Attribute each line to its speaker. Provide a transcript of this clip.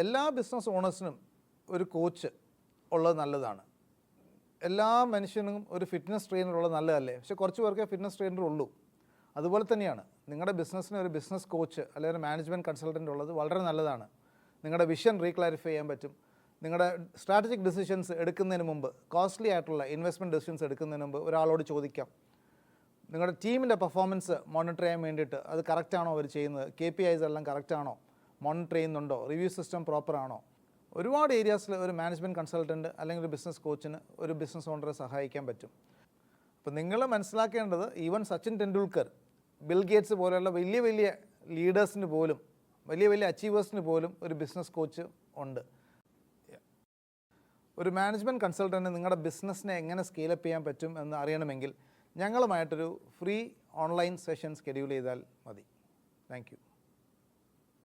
Speaker 1: എല്ലാ ബിസിനസ് ഓണേഴ്സിനും ഒരു കോച്ച് ഉള്ളത് നല്ലതാണ്. എല്ലാ മനുഷ്യനും ഒരു ഫിറ്റ്നസ് ട്രെയിനർ ഉള്ളത് നല്ലതല്ലേ? പക്ഷേ കുറച്ച് പേർക്കേ ഫിറ്റ്നസ് ട്രെയിനർ ഉള്ളൂ. അതുപോലെ തന്നെയാണ് നിങ്ങളുടെ ബിസിനസ്സിന് ഒരു ബിസിനസ് കോച്ച് അല്ലെങ്കിൽ ഒരു മാനേജ്മെൻറ്റ് കൺസൾട്ടൻ്റ് ഉള്ളത് വളരെ നല്ലതാണ്. നിങ്ങളുടെ വിഷൻ റീക്ലാരിഫൈ ചെയ്യാൻ പറ്റും. നിങ്ങളുടെ സ്ട്രാറ്റജിക് ഡിസിഷൻസ് എടുക്കുന്നതിന് മുമ്പ്, കോസ്റ്റ്ലി ആയിട്ടുള്ള ഇൻവെസ്റ്റ്മെൻറ്റ് ഡിസിഷൻസ് എടുക്കുന്നതിന് മുമ്പ് ഒരാളോട് ചോദിക്കാം. നിങ്ങളുടെ ടീമിൻ്റെ പെർഫോമൻസ് മോണിറ്റർ ചെയ്യാൻ വേണ്ടിയിട്ട് അത് കറക്റ്റാണോ അവർ ചെയ്യുന്നത്, KPIs എല്ലാം കറക്റ്റാണോ, മോണിറ്റർ ചെയ്യുന്നുണ്ടോ, റിവ്യൂ സിസ്റ്റം പ്രോപ്പറാണോ, ഒരുപാട് ഏരിയാസിൽ ഒരു മാനേജ്മെൻറ്റ് കൺസൾട്ടൻറ്റ് അല്ലെങ്കിൽ ഒരു ബിസിനസ് കോച്ചിന് ഒരു ബിസിനസ് ഓണറെ സഹായിക്കാൻ പറ്റും. അപ്പോൾ നിങ്ങൾ മനസ്സിലാക്കേണ്ടത് even Sachin Tendulkar, bill Gates പോലെയുള്ള വലിയ വലിയ ലീഡേഴ്സിന് പോലും, വലിയ വലിയ അച്ചീവേഴ്സിന് പോലും ഒരു ബിസിനസ് കോച്ച് ഉണ്ട്. ഒരു മാനേജ്മെൻറ്റ് കൺസൾട്ടൻറ്റ് നിങ്ങളുടെ ബിസിനസ്സിനെ എങ്ങനെ സ്കെയിലപ്പ് ചെയ്യാൻ പറ്റും എന്ന് അറിയണമെങ്കിൽ ഞങ്ങളുമായിട്ടൊരു ഫ്രീ ഓൺലൈൻ സെഷൻ ഷെഡ്യൂൾ ചെയ്താൽ മതി. Thank you.